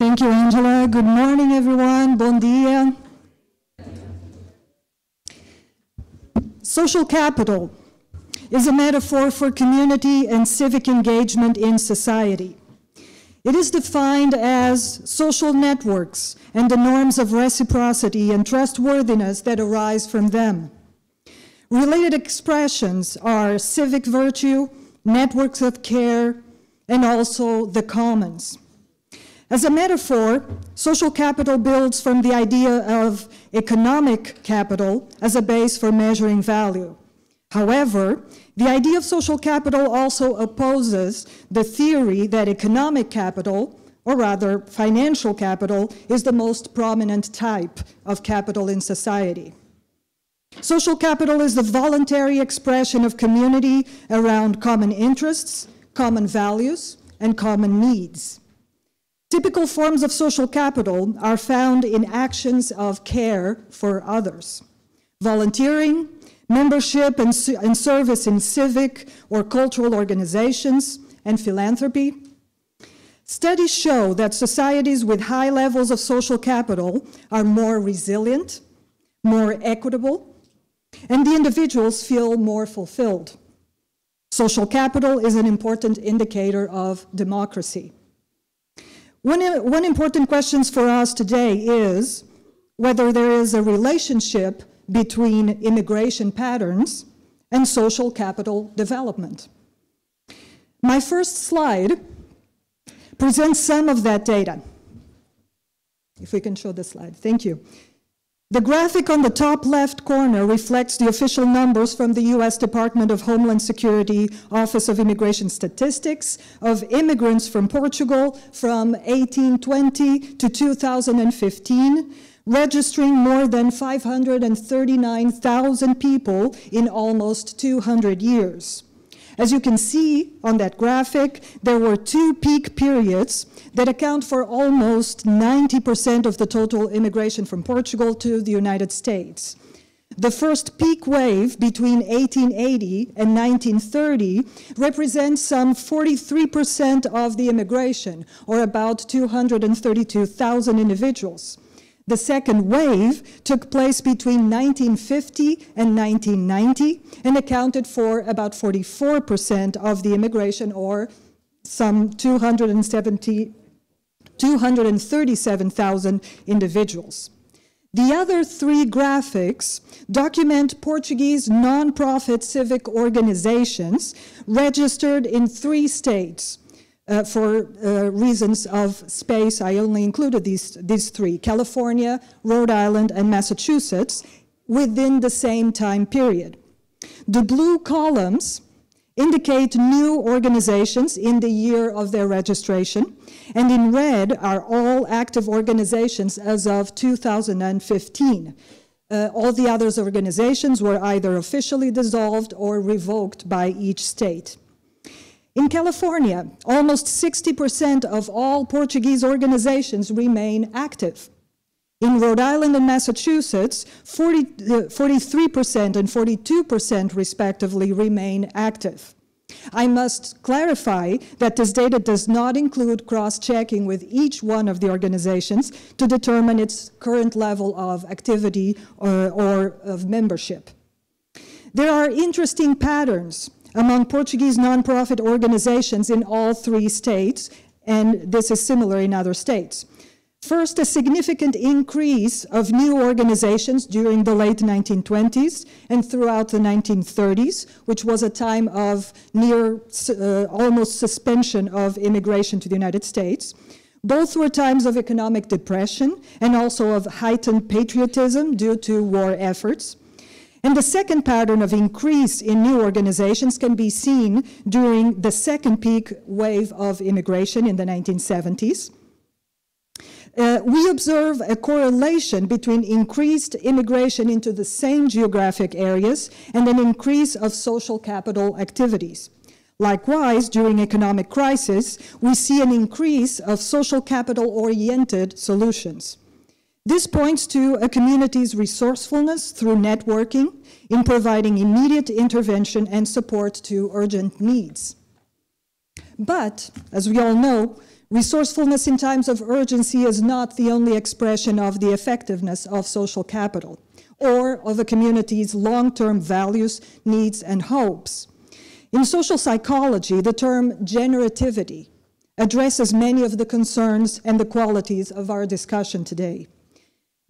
Thank you, Angela. Good morning, everyone. Bom dia. Social capital is a metaphor for community and civic engagement in society. It is defined as social networks and the norms of reciprocity and trustworthiness that arise from them. Related expressions are civic virtue, networks of care, and also the commons. As a metaphor, social capital builds from the idea of economic capital as a base for measuring value. However, the idea of social capital also opposes the theory that economic capital, or rather financial capital, is the most prominent type of capital in society. Social capital is the voluntary expression of community around common interests, common values, and common needs. Typical forms of social capital are found in actions of care for others, volunteering, membership and service in civic or cultural organizations, and philanthropy. Studies show that societies with high levels of social capital are more resilient, more equitable, and the individuals feel more fulfilled. Social capital is an important indicator of democracy. One important question for us today is whether there is a relationship between immigration patterns and social capital development. My first slide presents some of that data. If we can show the slide, thank you. The graphic on the top left corner reflects the official numbers from the U.S. Department of Homeland Security Office of Immigration Statistics of immigrants from Portugal from 1820 to 2015, registering more than 539,000 people in almost 200 years. As you can see on that graphic, there were two peak periods that account for almost 90% of the total immigration from Portugal to the United States. The first peak wave between 1880 and 1930 represents some 43% of the immigration, or about 232,000 individuals. The second wave took place between 1950 and 1990 and accounted for about 44% of the immigration, or some 237,000 individuals. The other three graphics document Portuguese non-profit civic organizations registered in 3 states. For reasons of space, I only included these 3, California, Rhode Island, and Massachusetts, within the same time period. The blue columns indicate new organizations in the year of their registration, and in red are all active organizations as of 2015. All the other organizations were either officially dissolved or revoked by each state. In California, almost 60% of all Portuguese organizations remain active. In Rhode Island and Massachusetts, 43% and 42% respectively remain active. I must clarify that this data does not include cross-checking with each one of the organizations to determine its current level of activity or of membership. There are interesting patterns among Portuguese nonprofit organizations in all 3 states, and this is similar in other states. First, a significant increase of new organizations during the late 1920s and throughout the 1930s, which was a time of near almost suspension of immigration to the United States. Both were times of economic depression and also of heightened patriotism due to war efforts. And the second pattern of increase in new organizations can be seen during the second peak wave of immigration in the 1970s. We observe a correlation between increased immigration into the same geographic areas and an increase of social capital activities. Likewise, during economic crisis, we see an increase of social capital-oriented solutions. This points to a community's resourcefulness through networking in providing immediate intervention and support to urgent needs. But, as we all know, resourcefulness in times of urgency is not the only expression of the effectiveness of social capital or of a community's long-term values, needs, and hopes. In social psychology, the term generativity addresses many of the concerns and the qualities of our discussion today.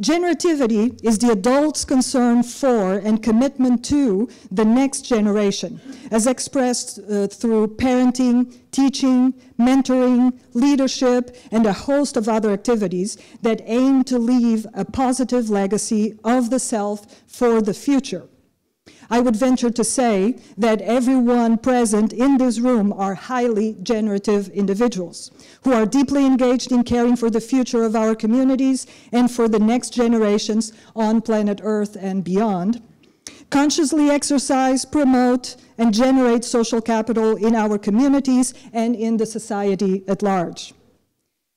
Generativity is the adult's concern for and commitment to the next generation, as expressed through parenting, teaching, mentoring, leadership, and a host of other activities that aim to leave a positive legacy of the self for the future. I would venture to say that everyone present in this room are highly generative individuals who are deeply engaged in caring for the future of our communities and for the next generations on planet Earth and beyond. Consciously exercise, promote, and generate social capital in our communities and in the society at large.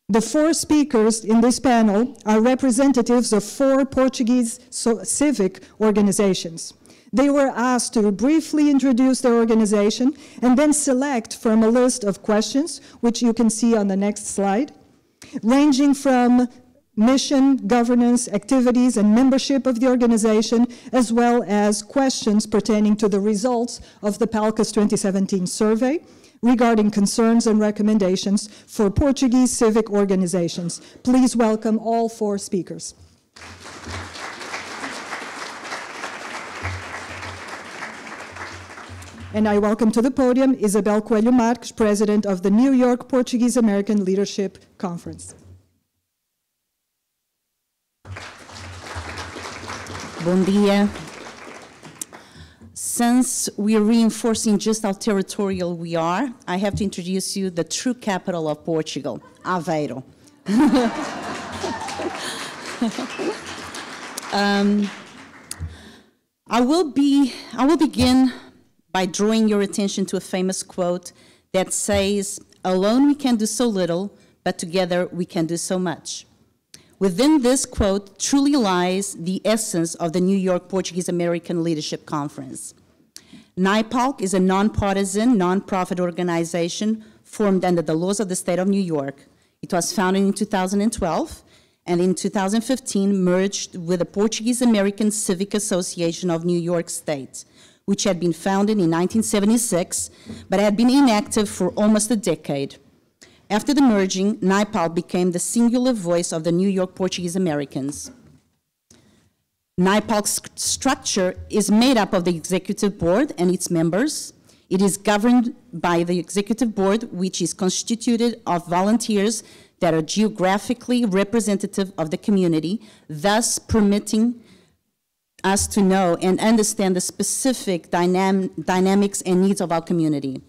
The 4 speakers in this panel are representatives of 4 Portuguese civic organizations. They were asked to briefly introduce their organization and then select from a list of questions, which you can see on the next slide, ranging from mission, governance, activities, and membership of the organization, as well as questions pertaining to the results of the PALCUS 2017 survey regarding concerns and recommendations for Portuguese civic organizations. Please welcome all 4 speakers. And I welcome to the podium Isabelle Coelho-Marques, President of the New York Portuguese-American Leadership Conference. Bom dia. Since we are reinforcing just how territorial we are, I have to introduce you the true capital of Portugal, Aveiro. I will begin by drawing your attention to a famous quote that says, "Alone we can do so little, but together we can do so much." Within this quote truly lies the essence of the New York Portuguese-American Leadership Conference. NYPALC is a nonpartisan, nonprofit organization formed under the laws of the state of New York. It was founded in 2012, and in 2015 merged with the Portuguese-American Civic Association of New York State, which had been founded in 1976, but had been inactive for almost a decade. After the merging, NYPALC became the singular voice of the New York Portuguese-Americans. NYPALC's structure is made up of the executive board and its members. It is governed by the executive board, which is constituted of volunteers that are geographically representative of the community, thus permitting us to know and understand the specific dynamics and needs of our community.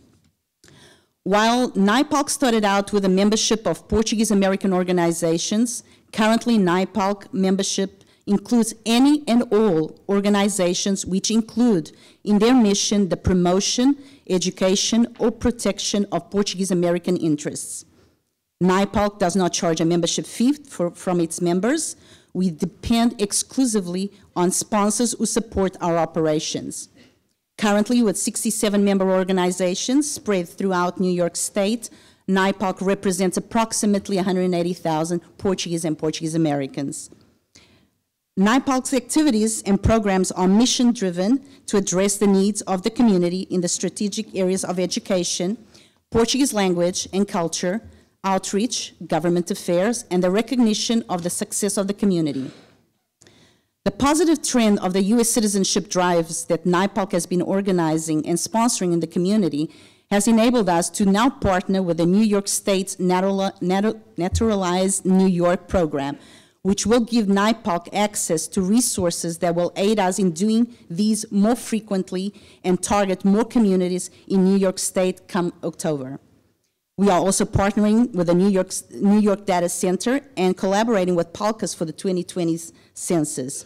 While NYPALC started out with a membership of Portuguese-American organizations, currently NYPALC membership includes any and all organizations which include in their mission the promotion, education, or protection of Portuguese-American interests. NYPALC does not charge a membership fee from its members. We depend exclusively on sponsors who support our operations. Currently, with 67 member organizations spread throughout New York State, NYPALC represents approximately 180,000 Portuguese and Portuguese-Americans. NYPALC's activities and programs are mission-driven to address the needs of the community in the strategic areas of education, Portuguese language and culture, outreach, government affairs, and the recognition of the success of the community. The positive trend of the U.S. citizenship drives that NYPALC has been organizing and sponsoring in the community has enabled us to now partner with the New York State's Naturalized New York program, which will give NYPALC access to resources that will aid us in doing these more frequently and target more communities in New York State come October. We are also partnering with the New York Data Center and collaborating with PALCUS for the 2020 census.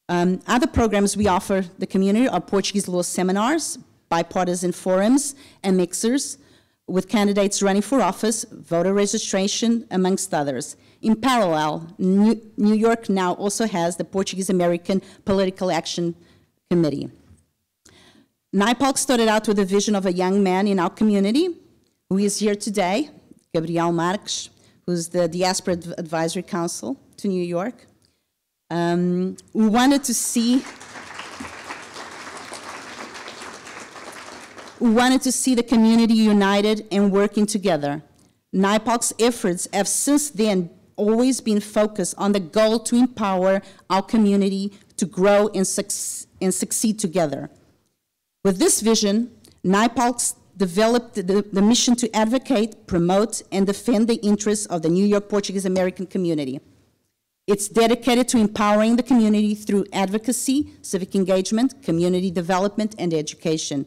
Other programs we offer the community are Portuguese law seminars, bipartisan forums, and mixers with candidates running for office, voter registration, amongst others. In parallel, New York now also has the Portuguese-American Political Action Committee. NYPALC started out with a vision of a young man in our community who is here today, Gabriel Marques, who's the Diaspora Advisory Council to New York. We wanted to see the community united and working together. NYPALC's efforts have since then always been focused on the goal to empower our community to grow and succeed together. With this vision, NYPALC developed the mission to advocate, promote, and defend the interests of the New York Portuguese-American community. It's dedicated to empowering the community through advocacy, civic engagement, community development, and education.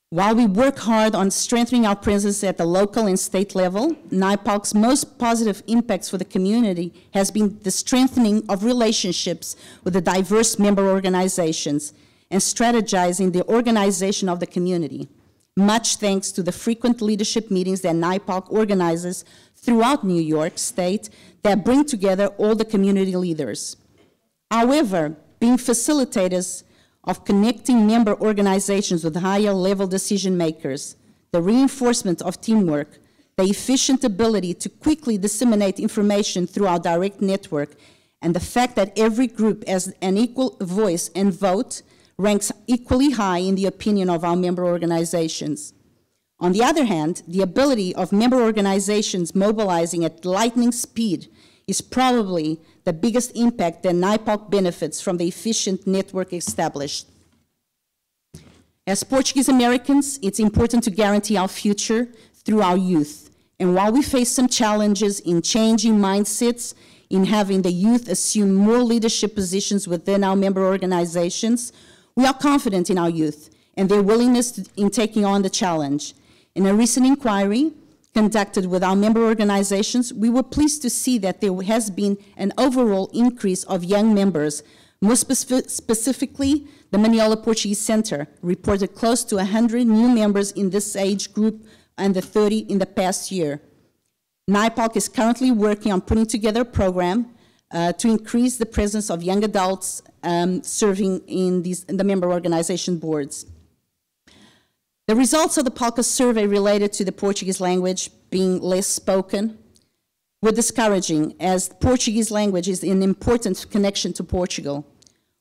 While we work hard on strengthening our presence at the local and state level, NYPALC's most positive impacts for the community has been the strengthening of relationships with the diverse member organizations and strategizing the organization of the community, much thanks to the frequent leadership meetings that NYPALC organizes throughout New York State that bring together all the community leaders. However, being facilitators of connecting member organizations with higher level decision makers, the reinforcement of teamwork, the efficient ability to quickly disseminate information through our direct network, and the fact that every group has an equal voice and vote ranks equally high in the opinion of our member organizations. On the other hand, the ability of member organizations mobilizing at lightning speed is probably the biggest impact that NYPALC benefits from the efficient network established. As Portuguese Americans, it's important to guarantee our future through our youth. And while we face some challenges in changing mindsets, in having the youth assume more leadership positions within our member organizations, we are confident in our youth and their willingness in taking on the challenge. In a recent inquiry conducted with our member organizations, we were pleased to see that there has been an overall increase of young members. More specifically, the Mineola Portuguese Center reported close to 100 new members in this age group under 30 in the past year. NYPALC is currently working on putting together a program to increase the presence of young adults serving in the member organization boards. The results of the PALCUS survey related to the Portuguese language being less spoken were discouraging, as the Portuguese language is an important connection to Portugal.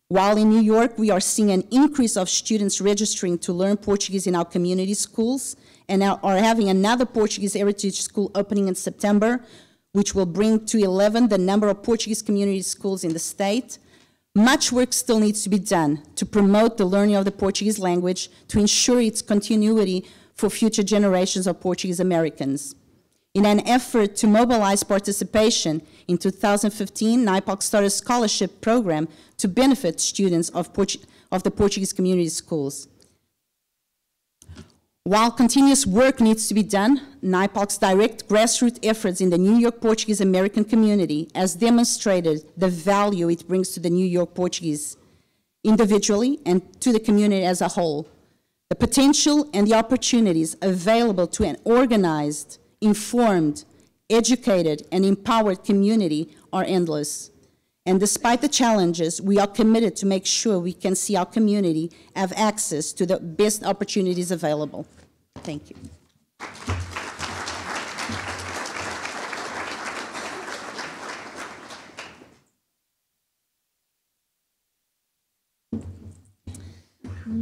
While in New York, we are seeing an increase of students registering to learn Portuguese in our community schools and are having another Portuguese heritage school opening in September, which will bring to 11 the number of Portuguese community schools in the state. Much work still needs to be done to promote the learning of the Portuguese language to ensure its continuity for future generations of Portuguese Americans. In an effort to mobilize participation, in 2015, NYPALC started a scholarship program to benefit students of the Portuguese community schools. While continuous work needs to be done, NYPALC's direct grassroots efforts in the New York Portuguese-American community has demonstrated the value it brings to the New York Portuguese individually and to the community as a whole. The potential and the opportunities available to an organized, informed, educated, and empowered community are endless. And despite the challenges, we are committed to make sure we can see our community have access to the best opportunities available. Thank you.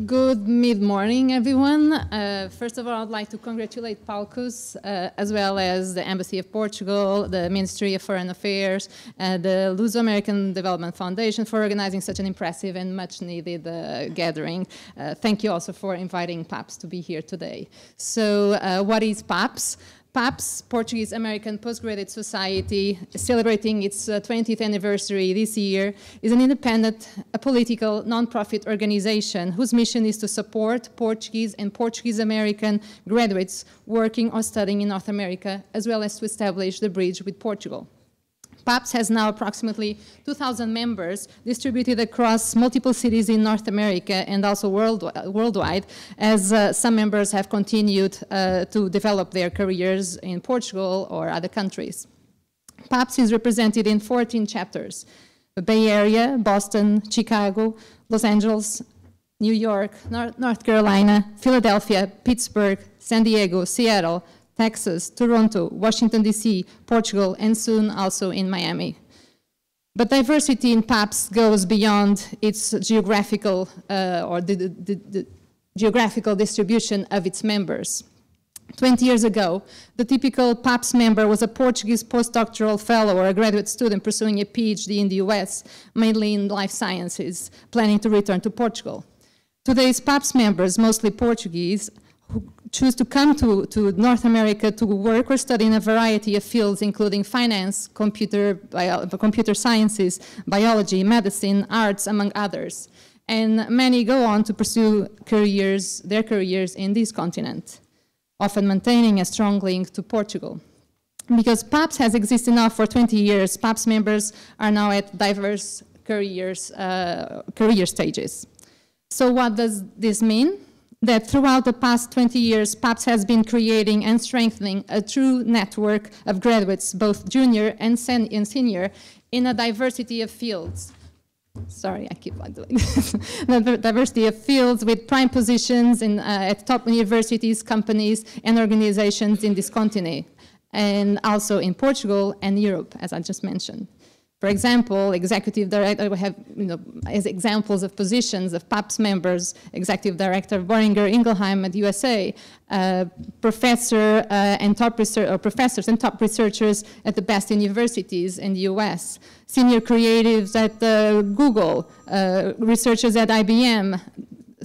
Good mid-morning, everyone. First of all, I'd like to congratulate PALCUS, as well as the Embassy of Portugal, the Ministry of Foreign Affairs, and the Luso-American Development Foundation for organizing such an impressive and much-needed gathering. Thank you also for inviting PAPS to be here today. So what is PAPS? PAPS, Portuguese-American Postgraduate Society, celebrating its 20th anniversary this year, is an independent, apolitical, non-profit organization whose mission is to support Portuguese and Portuguese-American graduates working or studying in North America, as well as to establish the bridge with Portugal. PAPS has now approximately 2,000 members distributed across multiple cities in North America and also worldwide, as some members have continued to develop their careers in Portugal or other countries. PAPS is represented in 14 chapters: the Bay Area, Boston, Chicago, Los Angeles, New York, North Carolina, Philadelphia, Pittsburgh, San Diego, Seattle, Texas, Toronto, Washington, D.C., Portugal, and soon also in Miami. But diversity in PAPS goes beyond its geographical or the geographical distribution of its members. 20 years ago, the typical PAPS member was a Portuguese postdoctoral fellow or a graduate student pursuing a Ph.D. in the US, mainly in life sciences, planning to return to Portugal. Today's PAPS members, mostly Portuguese, who choose to come to North America to work or study in a variety of fields, including finance, computer sciences, biology, medicine, arts, among others. And many go on to pursue their careers in this continent, often maintaining a strong link to Portugal. Because PAPS has existed now for 20 years, PAPS members are now at diverse career stages. So what does this mean? That throughout the past 20 years, PAPS has been creating and strengthening a true network of graduates, both junior and senior, in a diversity of fields. Sorry, I keep on doing this. The diversity of fields with prime positions at top universities, companies, and organizations in this continent, and also in Portugal and Europe, as I just mentioned. For example, executive director, we have, as examples of positions of PAPS members, executive director of Boehringer Ingelheim at USA, professors and top researchers at the best universities in the US, senior creatives at Google, researchers at IBM,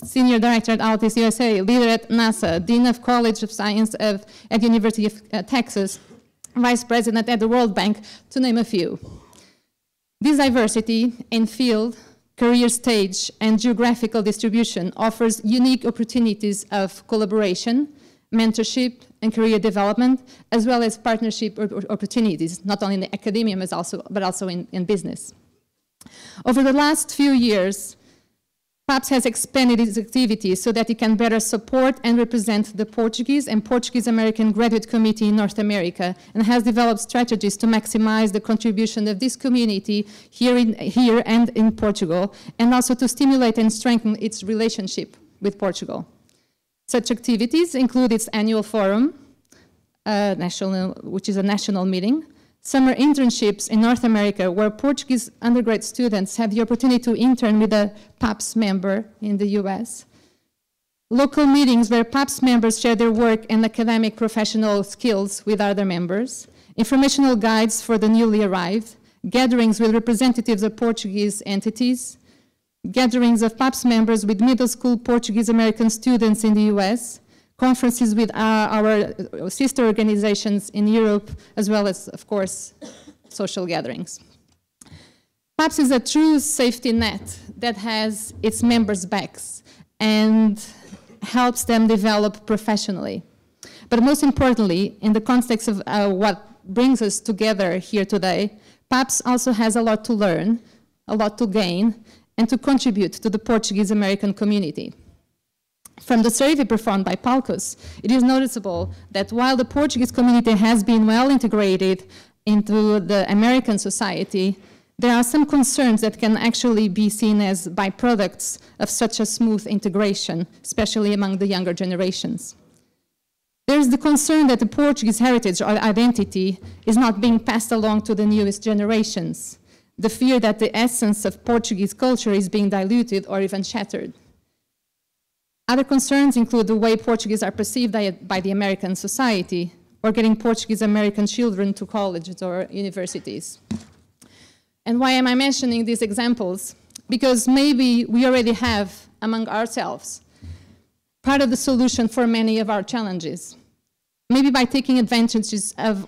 senior director at Altus USA, leader at NASA, dean of College of Science at University of Texas, vice president at the World Bank, to name a few. This diversity in field, career stage, and geographical distribution offers unique opportunities of collaboration, mentorship, and career development, as well as partnership opportunities, not only in the academia, but also in business. Over the last few years, PAPS has expanded its activities so that it can better support and represent the Portuguese and Portuguese-American graduate community in North America, and has developed strategies to maximize the contribution of this community here and in Portugal, and also to stimulate and strengthen its relationship with Portugal. Such activities include its annual forum, which is a national meeting, summer internships in North America, where Portuguese undergrad students have the opportunity to intern with a PAPS member in the US. Local meetings where PAPS members share their work and academic professional skills with other members. Informational guides for the newly arrived. Gatherings with representatives of Portuguese entities. Gatherings of PAPS members with middle school Portuguese-American students in the US. Conferences with our sister organizations in Europe, as well as, of course, social gatherings. PAPS is a true safety net that has its members' backs and helps them develop professionally. But most importantly, in the context of what brings us together here today, PAPS also has a lot to learn, a lot to gain, and to contribute to the Portuguese-American community. From the survey performed by PALCUS, it is noticeable that while the Portuguese community has been well integrated into the American society, there are some concerns that can actually be seen as byproducts of such a smooth integration, especially among the younger generations. There is the concern that the Portuguese heritage or identity is not being passed along to the newest generations, the fear that the essence of Portuguese culture is being diluted or even shattered. Other concerns include the way Portuguese are perceived by the American society, or getting Portuguese-American children to colleges or universities. And why am I mentioning these examples? Because maybe we already have among ourselves part of the solution for many of our challenges. Maybe by taking advantage of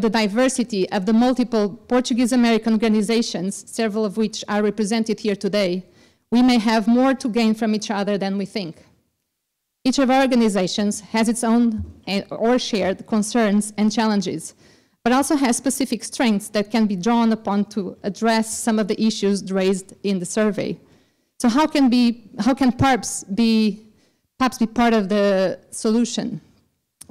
the diversity of the multiple Portuguese-American organizations, several of which are represented here today, we may have more to gain from each other than we think. Each of our organizations has its own or shared concerns and challenges, but also has specific strengths that can be drawn upon to address some of the issues raised in the survey. So how can PAPS be part of the solution?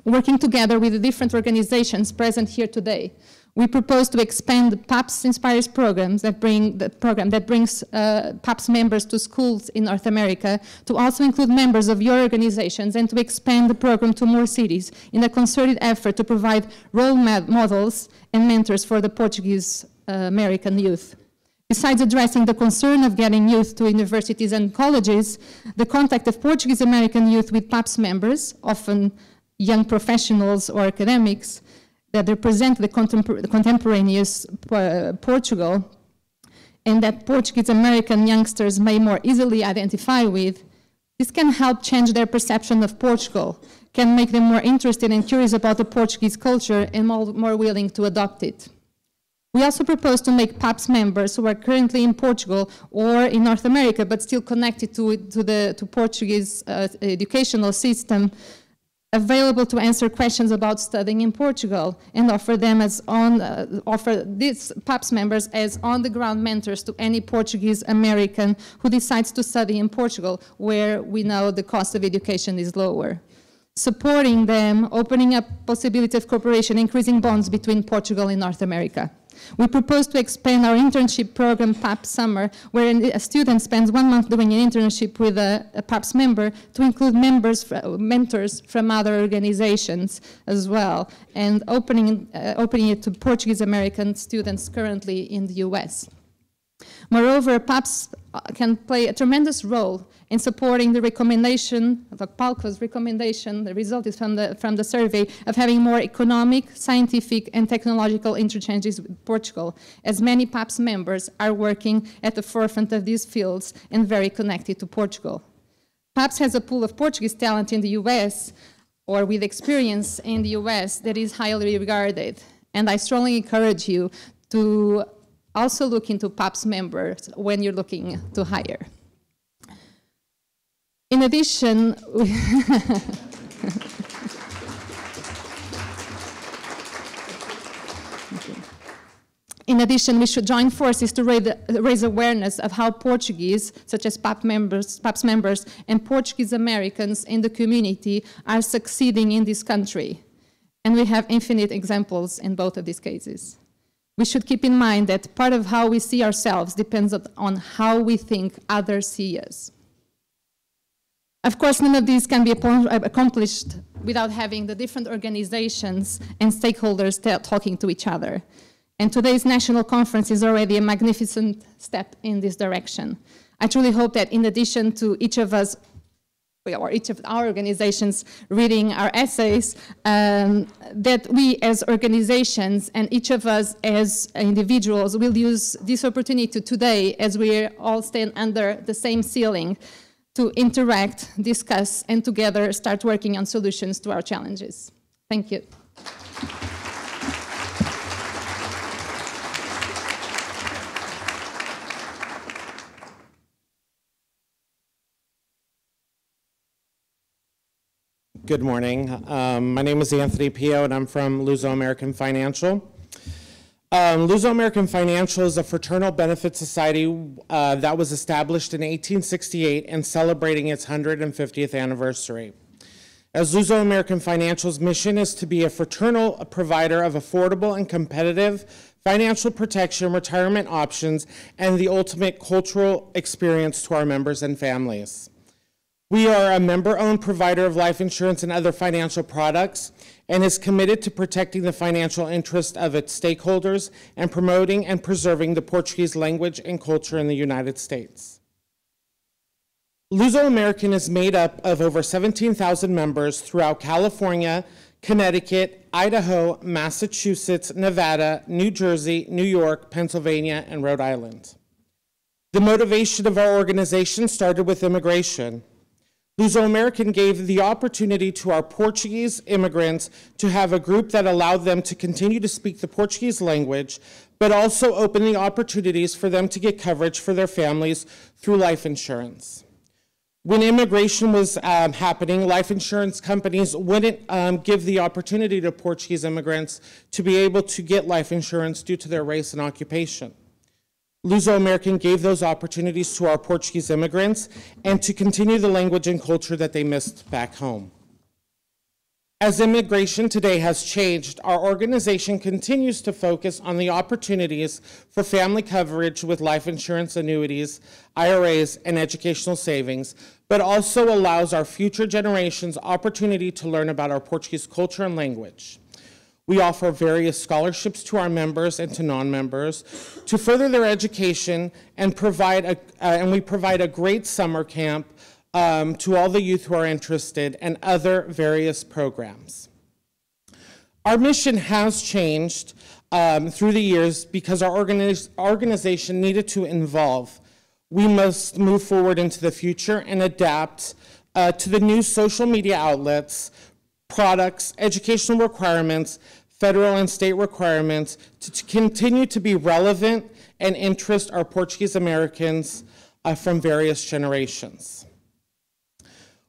Working together with the different organizations present here today, We propose to expand the PAPS Inspires programs that brings PAPS members to schools in North America to also include members of your organizations and to expand the program to more cities in a concerted effort to provide role models and mentors for the Portuguese-American youth. Besides addressing the concern of getting youth to universities and colleges, the contact of Portuguese-American youth with PAPS members, often young professionals or academics, that represent the contemporaneous Portugal, and that Portuguese-American youngsters may more easily identify with, this can help change their perception of Portugal, can make them more interested and curious about the Portuguese culture and more willing to adopt it. We also propose to make PAPS members who are currently in Portugal or in North America but still connected to Portuguese educational system available to answer questions about studying in Portugal and offer these PAPS members as on-the-ground mentors to any Portuguese-American who decides to study in Portugal, where we know the cost of education is lower. Supporting them, opening up possibility of cooperation, increasing bonds between Portugal and North America. We propose to expand our internship program, PAPS Summer, where a student spends 1 month doing an internship with a PAPS member to include mentors from other organizations as well, and opening it to Portuguese-American students currently in the US. Moreover, PAPS can play a tremendous role in supporting the recommendation, the PALCUS recommendation, the result is from the survey, of having more economic, scientific, and technological interchanges with Portugal, as many PAPS members are working at the forefront of these fields and very connected to Portugal. PAPS has a pool of Portuguese talent in the US, or with experience in the US, that is highly regarded. And I strongly encourage you to also look into PAPS members when you're looking to hire. In addition, we should join forces to raise awareness of how Portuguese, such as PAPS members, and Portuguese-Americans in the community are succeeding in this country. And we have infinite examples in both of these cases. We should keep in mind that part of how we see ourselves depends on how we think others see us. Of course, none of these can be accomplished without having the different organizations and stakeholders talking to each other. And today's national conference is already a magnificent step in this direction. I truly hope that in addition to each of us, or each of our organizations reading our essays, that we as organizations and each of us as individuals will use this opportunity today, as we all stand under the same ceiling, to interact, discuss, and together start working on solutions to our challenges. Thank you. Good morning. My name is Anthony Pio, and I'm from Luso-American Financial. Luso-American Financial is a fraternal benefit society that was established in 1868 and celebrating its 150th anniversary. As Luso-American Financial's mission is to be a fraternal provider of affordable and competitive financial protection, retirement options, and the ultimate cultural experience to our members and families. We are a member-owned provider of life insurance and other financial products, and is committed to protecting the financial interest of its stakeholders and promoting and preserving the Portuguese language and culture in the United States. Luso-American is made up of over 17,000 members throughout California, Connecticut, Idaho, Massachusetts, Nevada, New Jersey, New York, Pennsylvania, and Rhode Island. The motivation of our organization started with immigration. Luso-American gave the opportunity to our Portuguese immigrants to have a group that allowed them to continue to speak the Portuguese language, but also opening opportunities for them to get coverage for their families through life insurance. When immigration was happening, life insurance companies wouldn't give the opportunity to Portuguese immigrants to be able to get life insurance due to their race and occupation. Luso-American gave those opportunities to our Portuguese immigrants and to continue the language and culture that they missed back home. As immigration today has changed, our organization continues to focus on the opportunities for family coverage with life insurance annuities, IRAs, and educational savings, but also allows our future generations opportunity to learn about our Portuguese culture and language. We offer various scholarships to our members and to non-members to further their education, and we provide a great summer camp to all the youth who are interested, and other various programs. Our mission has changed through the years because our organization needed to evolve. We must move forward into the future and adapt to the new social media outlets, products, educational requirements, federal and state requirements to continue to be relevant and interest our Portuguese-Americans from various generations.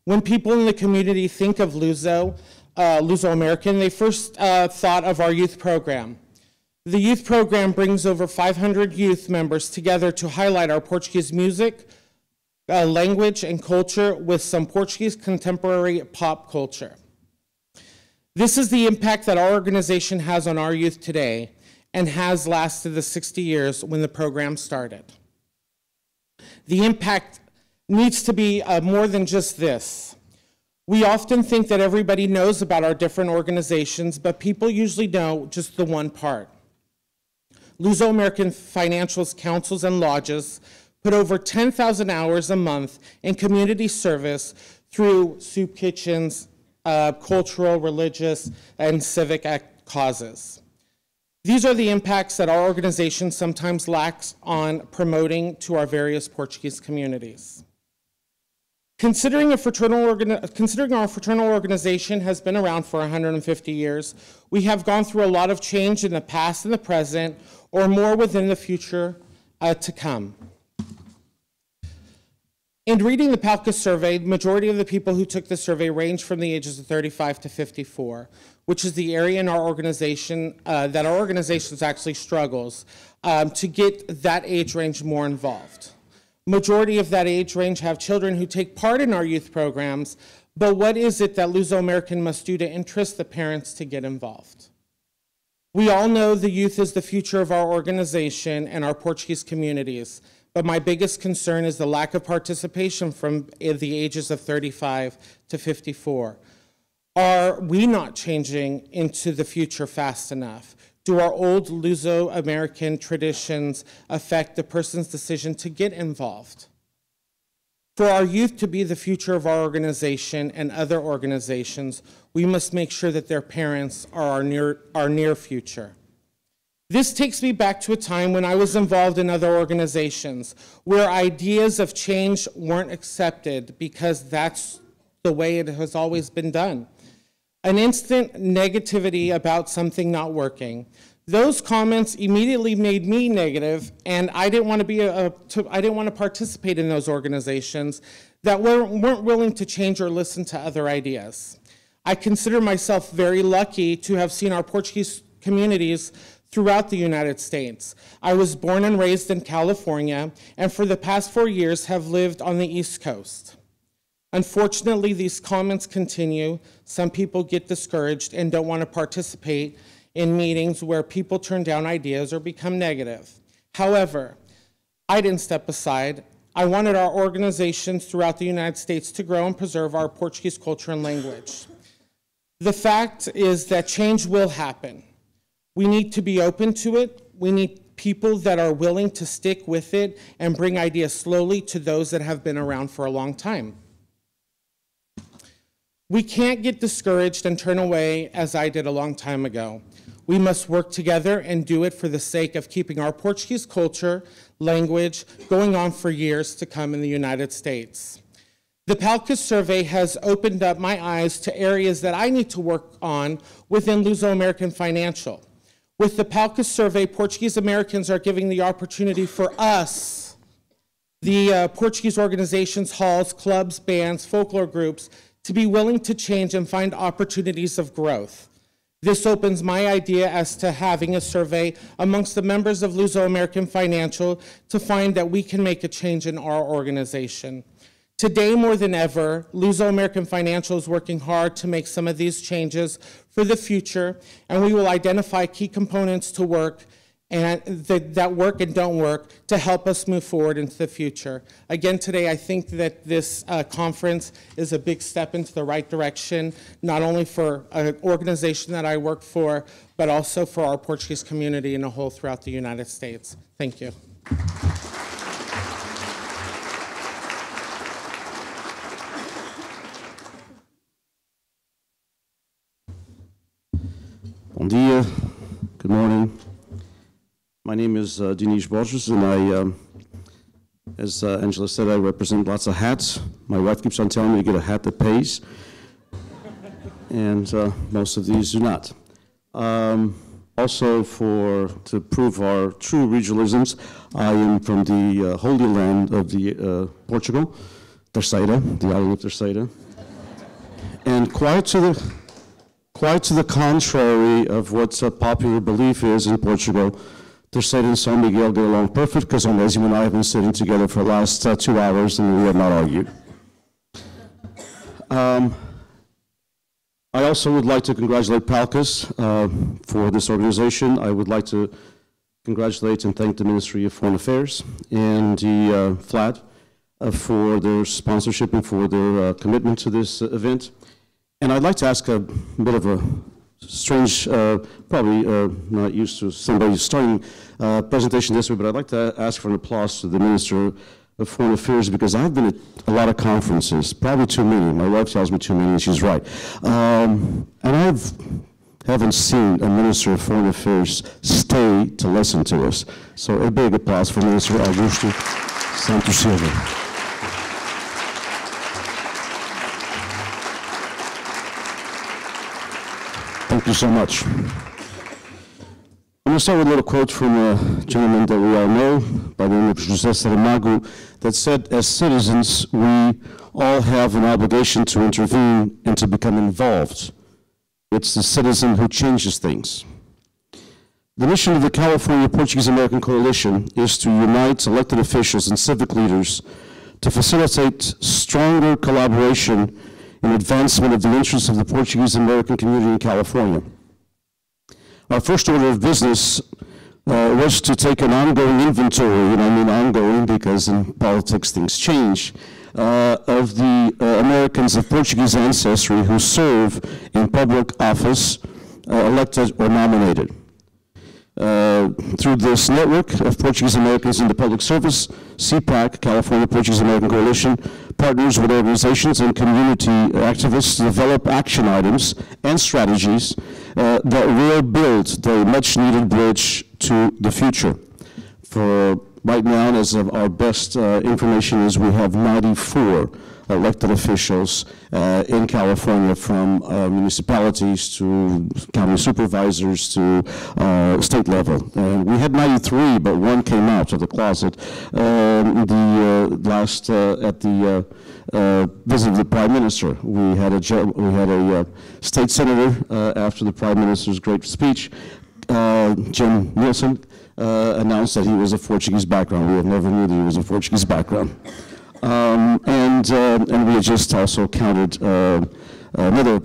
When people in the community think of Luso-American, they first thought of our youth program. The youth program brings over 500 youth members together to highlight our Portuguese music, language, and culture with some Portuguese contemporary pop culture. This is the impact that our organization has on our youth today and has lasted the 60 years when the program started. The impact needs to be more than just this. We often think that everybody knows about our different organizations, but people usually know just the one part. Luso-American financials, councils, and lodges put over 10,000 hours a month in community service through soup kitchens, cultural, religious, and civic causes. These are the impacts that our organization sometimes lacks on promoting to our various Portuguese communities. Considering our fraternal organization has been around for 150 years, we have gone through a lot of change in the past and the present, or more within the future to come. In reading the PALCUS survey, the majority of the people who took the survey range from the ages of 35 to 54, which is the area in our organization that our organization actually struggles to get that age range more involved. Majority of that age range have children who take part in our youth programs, but what is it that Luso-American must do to interest the parents to get involved? We all know the youth is the future of our organization and our Portuguese communities, but my biggest concern is the lack of participation from the ages of 35 to 54. Are we not changing into the future fast enough? Do our old Luso-American traditions affect the person's decision to get involved? For our youth to be the future of our organization and other organizations, we must make sure that their parents are our near future. This takes me back to a time when I was involved in other organizations where ideas of change weren't accepted because that's the way it has always been done. An instant negativity about something not working. Those comments immediately made me negative, and I didn't want to participate in those organizations that weren't willing to change or listen to other ideas. I consider myself very lucky to have seen our Portuguese communities throughout the United States. I was born and raised in California, and for the past 4 years have lived on the East Coast. Unfortunately, these comments continue. Some people get discouraged and don't want to participate in meetings where people turn down ideas or become negative. However, I didn't step aside. I wanted our organizations throughout the United States to grow and preserve our Portuguese culture and language. The fact is that change will happen. We need to be open to it. We need people that are willing to stick with it and bring ideas slowly to those that have been around for a long time. We can't get discouraged and turn away as I did a long time ago. We must work together and do it for the sake of keeping our Portuguese culture, language, going on for years to come in the United States. The PALCUS survey has opened up my eyes to areas that I need to work on within Luso-American Financial. With the PALCUS survey, Portuguese-Americans are giving the opportunity for us, the Portuguese organizations, halls, clubs, bands, folklore groups, to be willing to change and find opportunities of growth. This opens my idea as to having a survey amongst the members of Luso-American Financial to find that we can make a change in our organization. Today, more than ever, Luso-American Financial is working hard to make some of these changes for the future, and we will identify key components to work and that work and don't work to help us move forward into the future. Again, today, I think that this conference is a big step into the right direction, not only for an organization that I work for, but also for our Portuguese community in a whole throughout the United States. Thank you. Bom dia, good morning. My name is Denise Rogers, and I, as Angela said, I represent lots of hats. My wife keeps on telling me to get a hat that pays, and most of these do not. Also, to prove our true regionalisms, I am from the Holy Land of the Portugal, Terceira, the island of Terceira, and quite to the contrary of what popular belief is in Portugal, Terceira and São Miguel get along perfect because Onésimo and I have been sitting together for the last 2 hours and we have not argued. I also would like to congratulate PALCUS for this organization. I would like to congratulate and thank the Ministry of Foreign Affairs and the FLAT for their sponsorship and for their commitment to this event. And I'd like to ask a bit of a strange, probably not used to somebody starting a presentation this way, but I'd like to ask for an applause to the Minister of Foreign Affairs because I've been at a lot of conferences, probably too many. My wife tells me too many, and she's right. And I haven't seen a Minister of Foreign Affairs stay to listen to us. So a big applause for Minister Augusto Santos Silva. Thank you so much. I'm going to start with a little quote from a gentleman that we all know by the name of José Saramago that said, as citizens, we all have an obligation to intervene and to become involved. It's the citizen who changes things. The mission of the California Portuguese-American Coalition is to unite elected officials and civic leaders to facilitate stronger collaboration in advancement of the interests of the Portuguese-American community in California. Our first order of business was to take an ongoing inventory, and I mean ongoing because in politics things change, of the Americans of Portuguese ancestry who serve in public office, elected or nominated. Through this network of Portuguese Americans in the public service, CPAC, California Portuguese-American Coalition, partners with organizations and community activists to develop action items and strategies that will build the much-needed bridge to the future. For right now, as of our best information is we have 94 elected officials in California, from municipalities to county supervisors to state level. And we had 93, but one came out of the closet at the visit of the Prime Minister. We had a state senator after the Prime Minister's great speech, Jim Nielsen, announced that he was of Portuguese background. We had never knew that he was of Portuguese background. And we had just also counted another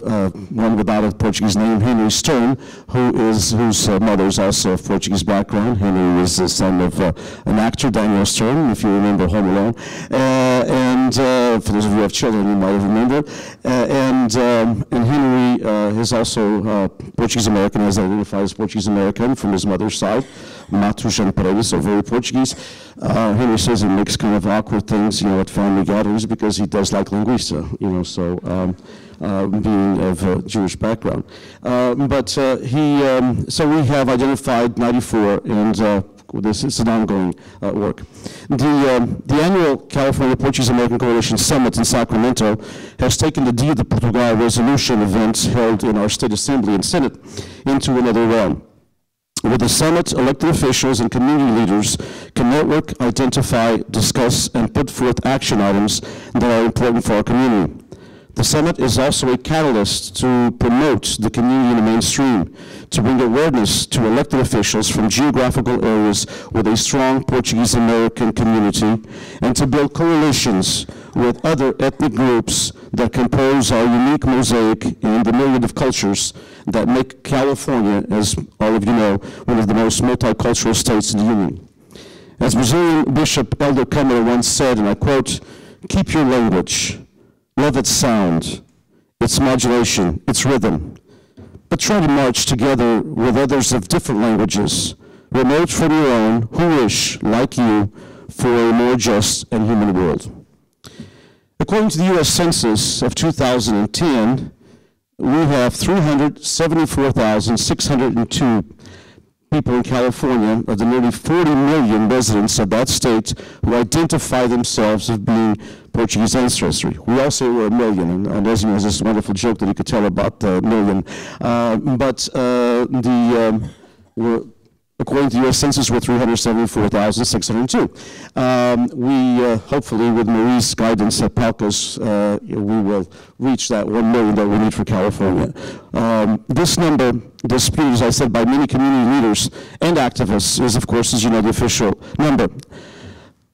one without a Portuguese name, Henry Stern, whose mother is also of Portuguese background. Henry was the son of an actor, Daniel Stern, if you remember Home Alone. And for those of you who have children, you might have remembered. And Henry is also Portuguese-American, as identified as Portuguese-American from his mother's side, Matos and Pereira, so very Portuguese. Henry says he makes kind of awkward things, at family gatherings because he does like linguiça, being of Jewish background. So we have identified 94, and this is an ongoing work. The annual California Portuguese-American Coalition Summit in Sacramento has taken the Dia de Portugal resolution events held in our State Assembly and Senate into another realm. With the summit, elected officials and community leaders can network, identify, discuss, and put forth action items that are important for our community. The summit is also a catalyst to promote the community in the mainstream, to bring awareness to elected officials from geographical areas with a strong Portuguese-American community, and to build coalitions with other ethnic groups that compose our unique mosaic in the myriad of cultures that make California, as all of you know, one of the most multicultural states in the Union. As Brazilian Bishop Elder Câmara once said, and I quote, "Keep your language, love its sound, its modulation, its rhythm, but try to march together with others of different languages, remote from your own, who wish, like you, for a more just and human world." According to the U.S. Census of 2010, we have 374,602 people in California of the nearly 40 million residents of that state who identify themselves as being Portuguese ancestry. We all say we're a million, and Leslie has this wonderful joke that he could tell about the million. According to the U.S. Census, we're 374,602. We hopefully, with Marie's guidance at PALCUS, we will reach that 1 million that we need for California. This number, disputed, as I said, by many community leaders and activists, is, of course, as you know, the official number.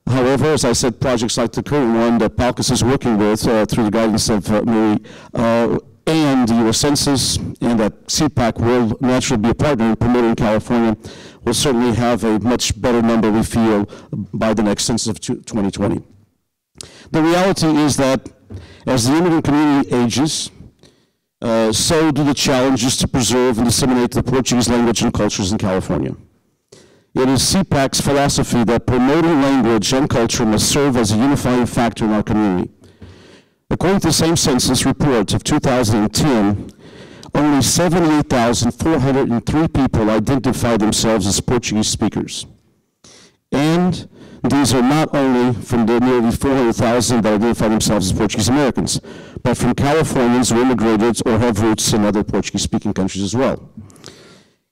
However, as I said, projects like the current one that PALCUS is working with through the guidance of Marie, and the U.S. Census, and that CPAC will naturally be a partner in promoting California, will certainly have a much better number, we feel, by the next census of 2020. The reality is that as the immigrant community ages, so do the challenges to preserve and disseminate the Portuguese language and cultures in California. It is CPAC's philosophy that promoting language and culture must serve as a unifying factor in our community. According to the same census report of 2010, only 78,403 people identify themselves as Portuguese speakers. And these are not only from the nearly 400,000 that identify themselves as Portuguese-Americans, but from Californians who immigrated or have roots in other Portuguese-speaking countries as well.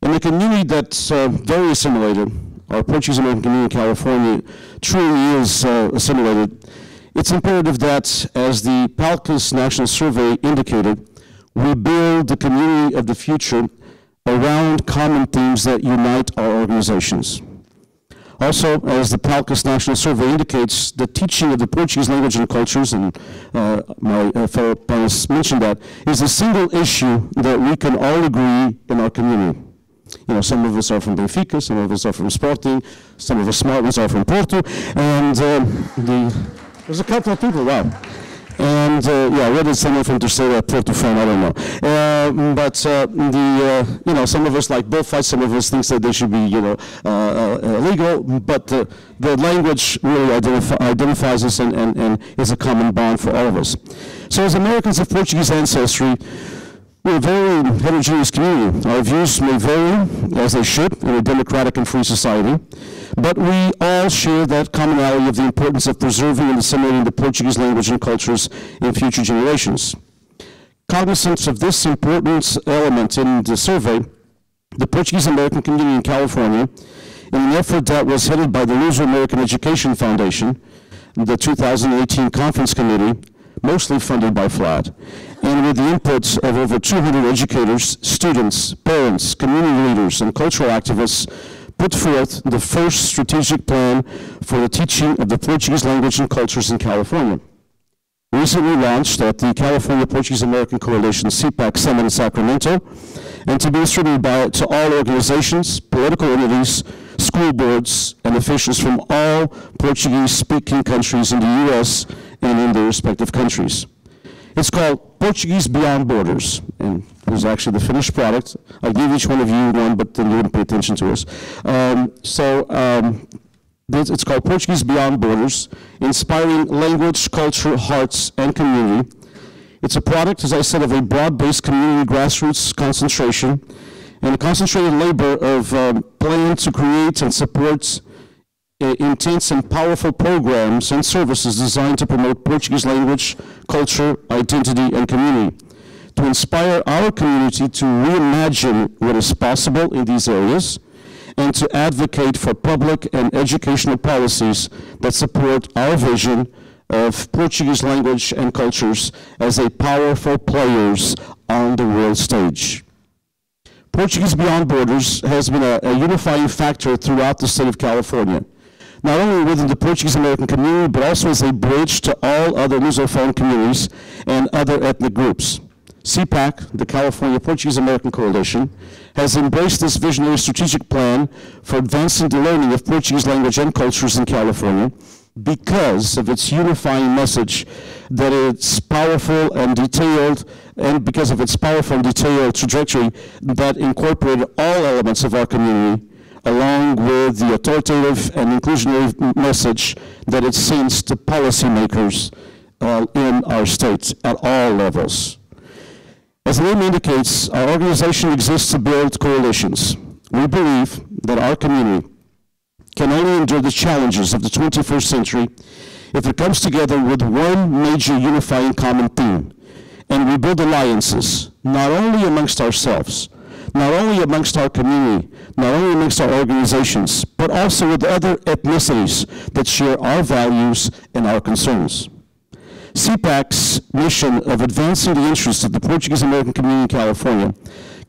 In a community that's very assimilated, our Portuguese-American community in California truly is assimilated. It's imperative that, as the PALCUS National Survey indicated, we build the community of the future around common themes that unite our organizations. Also, as the PALCUS National Survey indicates, the teaching of the Portuguese language and cultures, and my fellow panelists mentioned that, is a single issue that we can all agree in our community. You know, some of us are from Benfica, some of us are from Sporting, some of us smart ones are from Porto, and there's a couple of people, wow. And yeah, whether it's someone from Terceira, Porto fan, I don't know. You know, some of us like bullfights, some of us think that they should be, you know, illegal, but the language really identifies us and is a common bond for all of us. So as Americans of Portuguese ancestry, we're a very heterogeneous community. Our views may vary, as they should, in a democratic and free society, but we all share that commonality of the importance of preserving and disseminating the Portuguese language and cultures in future generations. Cognizant of this important element in the survey, the Portuguese-American community in California, in an effort that was headed by the Luso-American Education Foundation, the 2018 Conference Committee, mostly funded by FLAD, and with the inputs of over 200 educators, students, parents, community leaders, and cultural activists, put forth the first strategic plan for the teaching of the Portuguese language and cultures in California. Recently launched at the California Portuguese-American Coalition CPAC Summit in Sacramento, and to be distributed to all organizations, political entities, school boards, and officials from all Portuguese-speaking countries in the U.S. and in their respective countries. It's called Portuguese Beyond Borders, and it was actually the finished product. I gave each one of you one, but then you wouldn't pay attention to us. It's called Portuguese Beyond Borders, Inspiring Language, Culture, Hearts, and Community. It's a product, as I said, of a broad-based community grassroots concentration and a concentrated labor of plan to create and support intense and powerful programs and services designed to promote Portuguese language, culture, identity, and community, to inspire our community to reimagine what is possible in these areas, and to advocate for public and educational policies that support our vision of Portuguese language and cultures as a powerful players on the world stage. Portuguese Beyond Borders has been a unifying factor throughout the state of California. not only within the Portuguese-American community, but also as a bridge to all other Lusophone communities and other ethnic groups. CPAC, the California Portuguese-American Coalition, has embraced this visionary strategic plan for advancing the learning of Portuguese language and cultures in California because of its unifying message that it's powerful and detailed, and because of its powerful and detailed trajectory that incorporated all elements of our community, along with the authoritative and inclusionary message that it sends to policymakers in our state at all levels. As the name indicates, our organization exists to build coalitions. We believe that our community can only endure the challenges of the 21st century if it comes together with one major unifying common theme, and we build alliances, not only amongst ourselves, not only amongst our community, not only amongst our organizations, but also with other ethnicities that share our values and our concerns. CPAC's mission of advancing the interests of the Portuguese-American community in California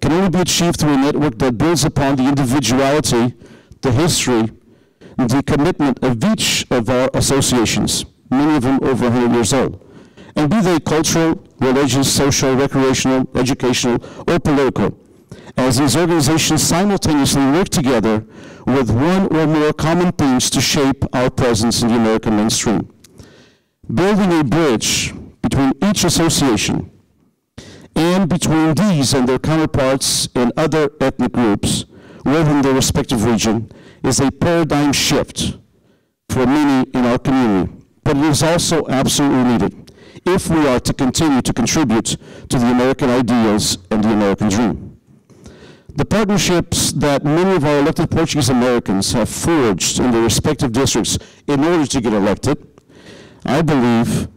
can only be achieved through a network that builds upon the individuality, the history, and the commitment of each of our associations, many of them over 100 years old, and be they cultural, religious, social, recreational, educational, or political, as these organizations simultaneously work together with one or more common themes to shape our presence in the American mainstream. Building a bridge between each association and between these and their counterparts in other ethnic groups within their respective region is a paradigm shift for many in our community, but it is also absolutely needed if we are to continue to contribute to the American ideals and the American dream. The partnerships that many of our elected Portuguese Americans have forged in their respective districts in order to get elected, I believe,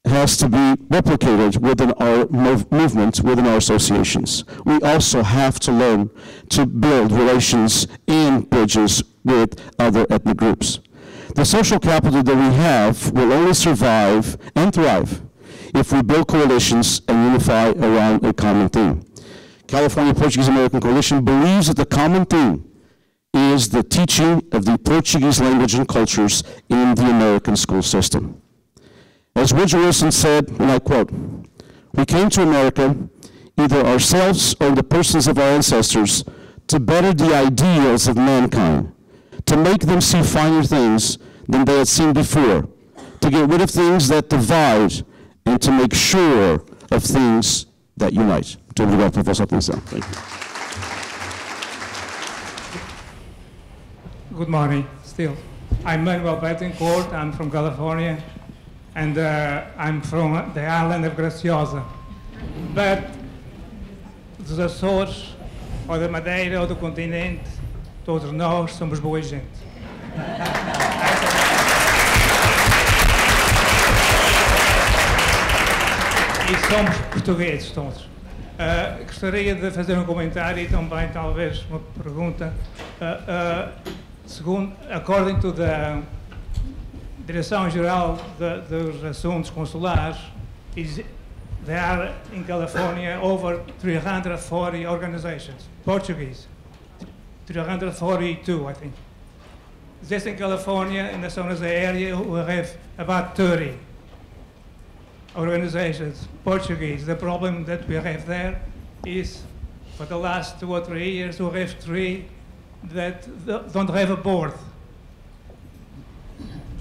has to be replicated within our movement, within our associations. We also have to learn to build relations and bridges with other ethnic groups. The social capital that we have will only survive and thrive if we build coalitions and unify around a common theme. California Portuguese-American Coalition believes that the common theme is the teaching of the Portuguese language and cultures in the American school system. As Woodrow Wilson said, and I quote, "We came to America, either ourselves or the persons of our ancestors, to better the ideals of mankind, to make them see finer things than they had seen before, to get rid of things that divide, and to make sure of things that unite." Muito obrigado por vossa atenção. Thank you. Good morning, still. I'm Manuel Betancourt, I'm from California, and I'm from the island of Graciosa. But dos Açores, ou da Madeira, ou do continente, todos nós somos boa gente. E somos portugueses todos. Gostaria de fazer um comentário e também talvez uma pergunta. Segundo, according to the Direção-Geral dos Assuntos Consulares, there are in California over 340 organizations, Portuguese, 342 I think. Just in California, in the San Jose area, we have about 30 organizations, Portuguese. The problem that we have there is for the last 2 or 3 years we have 3 that don't have a board.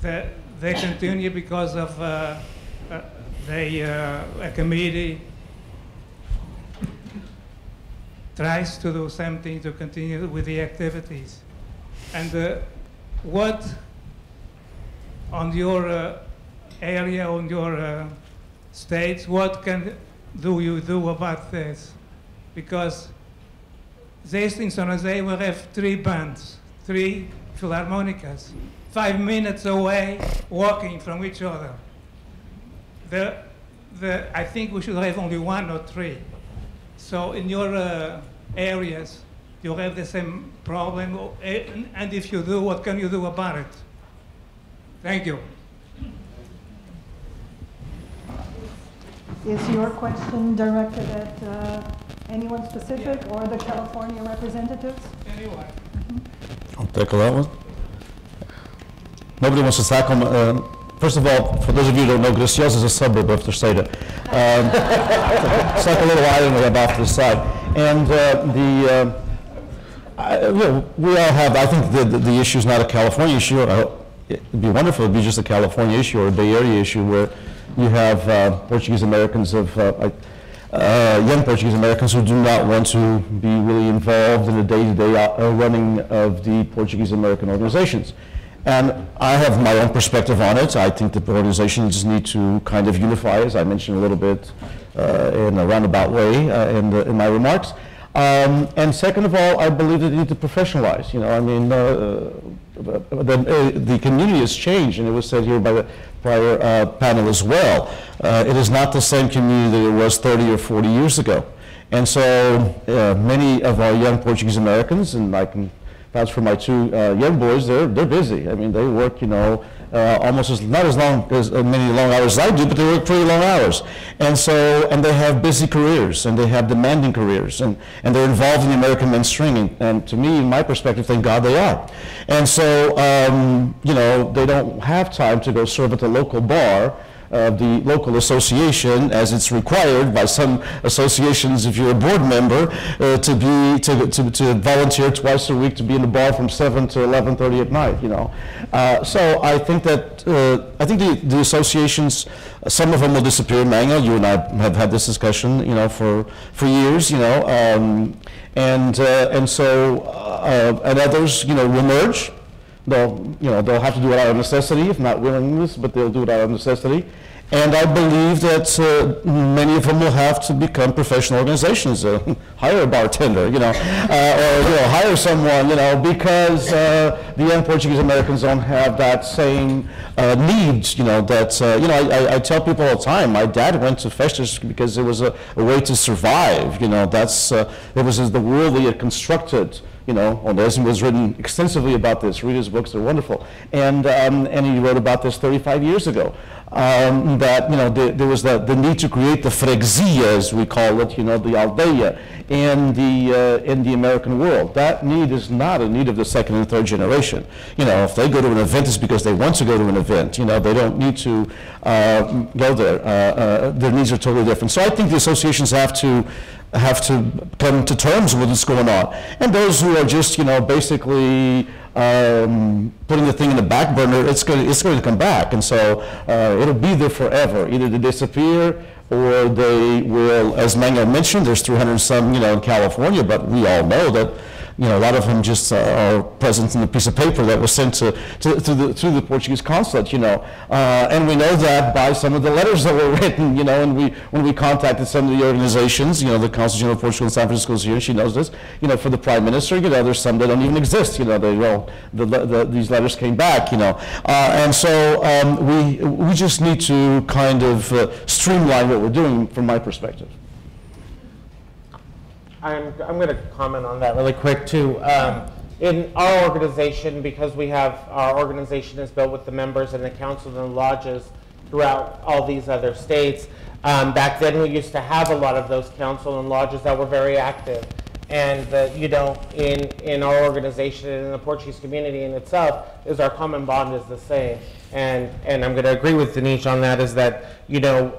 They continue because of a committee tries to do something to continue with the activities. And what on your area, on your states, what do you do about this? Because this in San Jose we have 3 bands, 3 philharmonicas, 5 minutes away, walking from each other. I think we should have only 1 or 3. So in your areas, you have the same problem, and if you do, what can you do about it? Thank you. Is your question directed at anyone specific or the California representatives? Anyone. I'll tackle that one. nobody wants to tackle. First of all, for those of you who don't know, Graciosa is a suburb of Terceira. It's like a little island we have off to the side. And we all have, I think the issue is not a California issue. It'd be wonderful if it'd be just a California issue or a Bay Area issue where you have Portuguese-Americans young Portuguese-Americans who do not want to be really involved in the day-to-day running of the Portuguese-American organizations. And I have my own perspective on it. I think the organizations need to kind of unify, as I mentioned a little bit in a roundabout way in my remarks. And second of all, I believe that they need to professionalize. You know, I mean, the community has changed, and it was said here by the prior panel as well. It is not the same community that it was 30 or 40 years ago. And so many of our young Portuguese Americans, and I can vouch for my two young boys, they're busy. I mean, they work, you know, almost not as many long hours as I do, but they work pretty long hours. And so, and they have busy careers, and they have demanding careers, and they're involved in the American mainstream. And to me, in my perspective, thank God they are. And so, you know, they don't have time to go serve at the local bar of the local association, as it's required by some associations if you're a board member, to volunteer twice a week to be in the bar from 7 to 11:30 at night, you know. So I think that, the associations, some of them will disappear. Manga, you and I have had this discussion, you know, for years, you know, and others, you know, will merge. They'll have to do it out of necessity, if not willingness, but they'll do it out of necessity. And I believe that many of them will have to become professional organizations, hire a bartender, you know, or hire someone, you know, because the young Portuguese Americans don't have that same needs, you know. That I tell people all the time. My dad went to festas because it was a way to survive, you know. It was the world he had constructed. You know, Onesimo has written extensively about this. Read his books; they're wonderful. And he wrote about this 35 years ago. That, you know, there was the need to create the freguesia, as we call it, you know, the aldeia in the American world. That need is not a need of the second and third generation. You know, if they go to an event, it's because they want to go to an event. You know, they don't need to go there. Their needs are totally different. So I think the associations have to come to terms with what's going on. And those who are just, you know, basically putting the thing in the back burner, it's going to come back. And so it'll be there forever. Either they disappear or they will, as Manga mentioned, there's 300 some, you know, in California, but we all know that, you know, a lot of them just are present in a piece of paper that was sent to the Portuguese consulate, you know. And we know that by some of the letters that were written, you know, and when we contacted some of the organizations, you know, the Consul General of Portugal in San Francisco is here, she knows this, you know, for the Prime Minister, you know, there's some that don't even exist, you know, these letters came back, you know. And so we just need to kind of streamline what we're doing from my perspective. I'm going to comment on that really quick too. In our organization, because our organization is built with the members and the councils and the lodges throughout all these other states. Back then we used to have a lot of those councils and lodges that were very active. And you know, in our organization and in the Portuguese community in itself, is our common bond is the same. And I'm going to agree with Denise on that, is that, you know,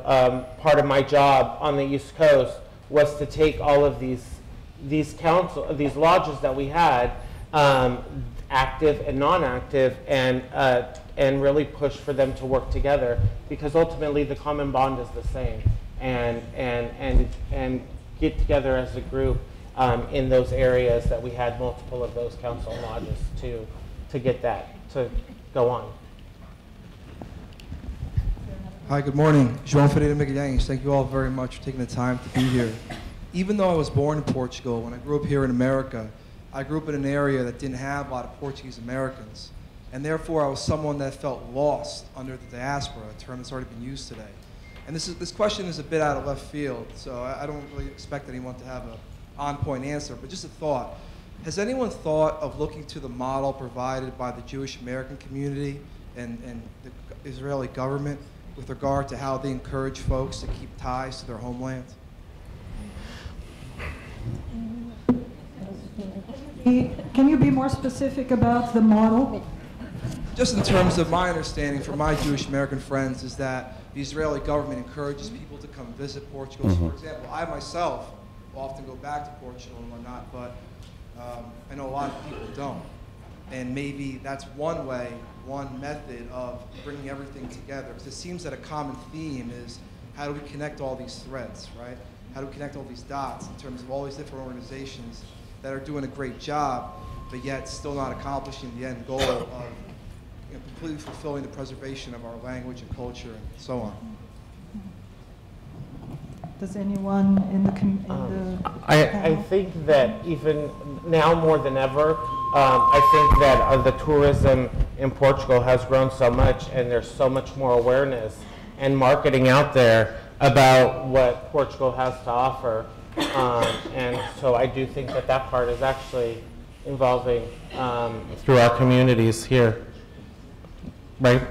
part of my job on the East Coast was to take all of these lodges that we had, active and non-active, and really push for them to work together, because ultimately the common bond is the same, and get together as a group in those areas that we had multiple of those council and lodges to get that to go on. Hi, good morning. João Ferreira Magalhães. Thank you all very much for taking the time to be here. Even though I was born in Portugal, when I grew up here in America, I grew up in an area that didn't have a lot of Portuguese Americans. And therefore, I was someone that felt lost under the diaspora, a term that's already been used today. And this question is a bit out of left field, so I don't really expect anyone to have an on-point answer, but just a thought. Has anyone thought of looking to the model provided by the Jewish American community and the Israeli government with regard to how they encourage folks to keep ties to their homeland? Can you be more specific about the model? Just in terms of my understanding from my Jewish American friends is that the Israeli government encourages people to come visit Portugal. So for example, I myself often go back to Portugal and whatnot, but I know a lot of people don't. And maybe that's one way, one method of bringing everything together. Because it seems that a common theme is how do we connect all these threads, right? How do we connect all these dots in terms of all these different organizations that are doing a great job, but yet still not accomplishing the end goal of completely fulfilling the preservation of our language and culture and so on. Does anyone in the I think that even now more than ever, I think that the tourism in Portugal has grown so much, and there's so much more awareness and marketing out there about what Portugal has to offer. And so I do think that that part is actually evolving through our communities here. Right?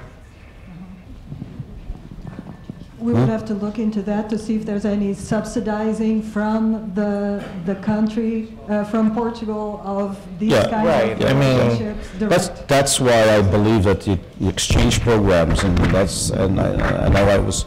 We would have to look into that to see if there's any subsidizing from the country, from Portugal, of these kinds of relationships. That's why I believe that the exchange programs, and I was,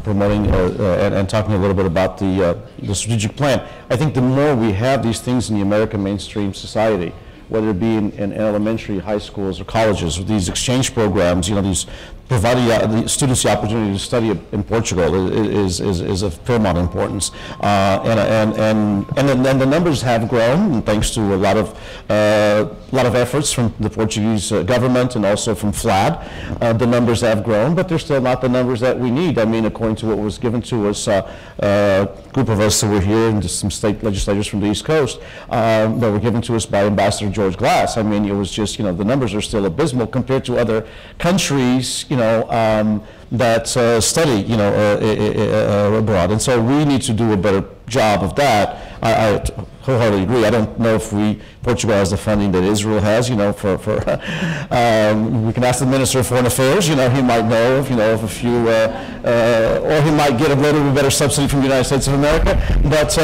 promoting and talking a little bit about the strategic plan. I think the more we have these things in the American mainstream society, whether it be in elementary, high schools, or colleges, with these exchange programs, these providing the students the opportunity to study in Portugal is of paramount importance, and the numbers have grown, and thanks to a lot of efforts from the Portuguese government and also from FLAD. The numbers have grown, but they're still not the numbers that we need. I mean, according to what was given to us, a group of us that were here and just some state legislators from the East Coast that were given to us by Ambassador George Glass. I mean, it was just, the numbers are still abysmal compared to other countries, that study, abroad. And so we need to do a better job of that. I wholeheartedly agree. I don't know if Portugal has the funding that Israel has, we can ask the Minister of Foreign Affairs, he might know of a few, or he might get a little bit better subsidy from the United States of America. But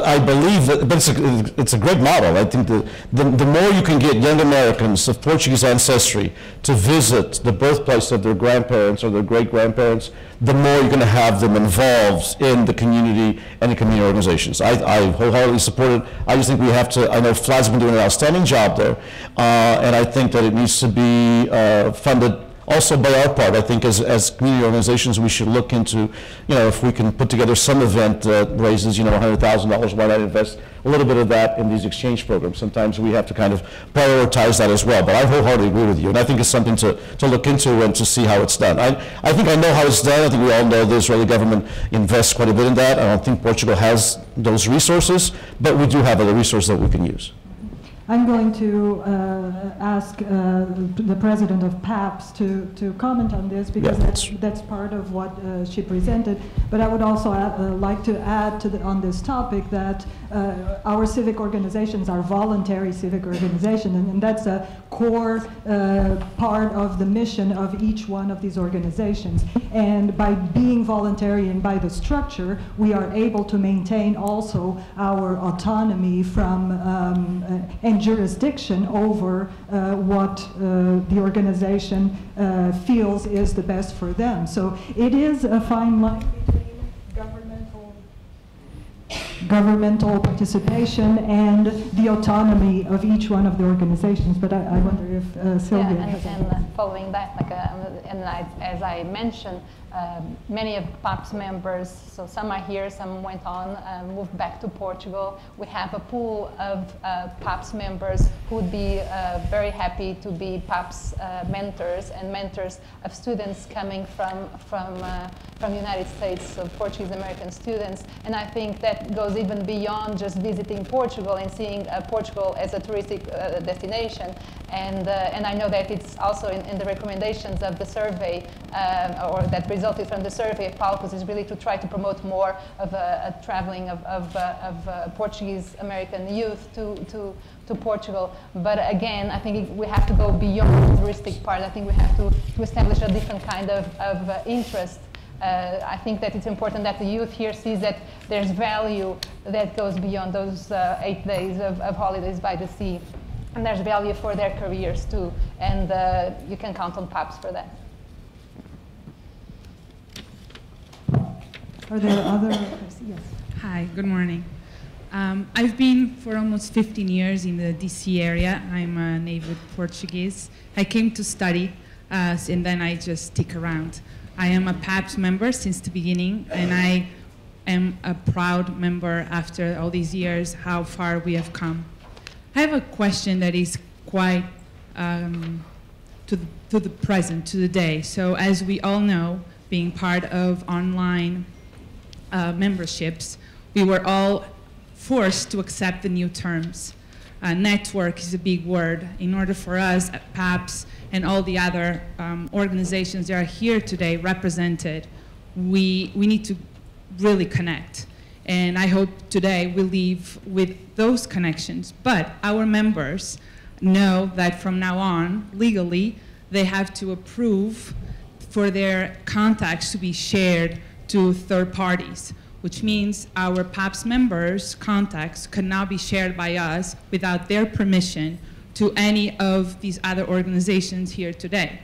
I believe that, it's a great model. I think the more you can get young Americans of Portuguese ancestry to visit the birthplace of their grandparents or their great-grandparents, the more you're going to have them involved in the community and the community organizations. I wholeheartedly support it. I just think we have to, I know FLAD's been doing an outstanding job there, and I think that it needs to be funded also by our part. I think as community organizations, we should look into, if we can put together some event that raises, $100,000, why not invest a little bit of that in these exchange programs? Sometimes we have to kind of prioritize that as well. But I wholeheartedly agree with you, and I think it's something to look into and to see how it's done. I think I know how it's done. I think we all know the Israeli government invests quite a bit in that. I don't think Portugal has those resources, but we do have other resources that we can use. I'm going to ask the president of PAPS to comment on this, because that's part of what she presented. But I would also like to add on this topic that our civic organizations are voluntary civic organizations, and that's a core part of the mission of each one of these organizations. And by being voluntary and by the structure, we are able to maintain also our autonomy from and jurisdiction over what the organization feels is the best for them. So it is a fine line between governmental participation and the autonomy of each one of the organizations. But I wonder if Silvia has and following that, as I mentioned, many of PAPS members, so some are here, some went on, moved back to Portugal. We have a pool of PAPS members who would be very happy to be PAPS mentors and mentors of students coming from the United States, so Portuguese-American students. And I think that goes even beyond just visiting Portugal and seeing Portugal as a touristic destination. And I know that it's also in the recommendations of the survey, or that resulted from the survey of PALCUS, is really to try to promote more of a traveling of Portuguese-American youth to Portugal. But again, I think we have to go beyond the touristic part. I think we have to establish a different kind of interest. I think that it's important that the youth here sees that there's value that goes beyond those 8 days of holidays by the sea. and there's value for their careers too, and you can count on PAPS for that. Are there other? Yes. Hi, good morning. I've been for almost 15 years in the DC area. I'm a native Portuguese. I came to study, and then I just stick around. I am a PAPS member since the beginning, and I am a proud member after all these years, how far we have come. I have a question that is quite to the present, to the day. So as we all know, being part of online memberships, we were all forced to accept the new terms. Network is a big word. In order for us at PAPS and all the other organizations that are here today represented, we need to really connect. And I hope today we leave with those connections. But our members know that from now on, legally, they have to approve for their contacts to be shared to third parties, which means our PAPS members' contacts cannot be shared by us without their permission to any of these other organizations here today.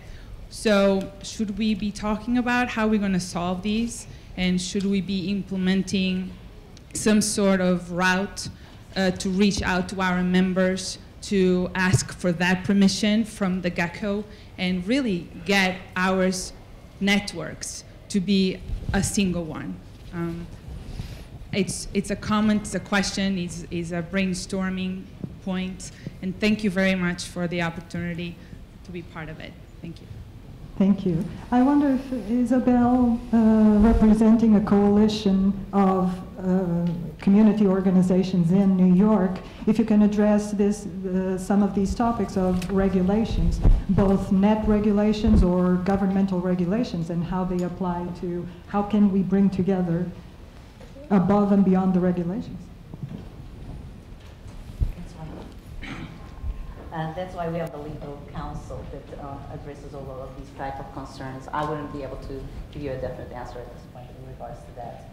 So should we be talking about how we're going to solve these? And should we be implementing some sort of route to reach out to our members to ask for that permission from the get-go and really get our networks to be a single one? It's a comment, it's a question, it's a brainstorming point, and thank you very much for the opportunity to be part of it. Thank you. Thank you. I wonder if Isabelle, representing a coalition of community organizations in New York, if you can address this, some of these topics of regulations, both net regulations or governmental regulations, and how they apply to, how can we bring together above and beyond the regulations? That's why we have the legal counsel that addresses all of these type of concerns. I wouldn't be able to give you a definite answer at this point in regards to that.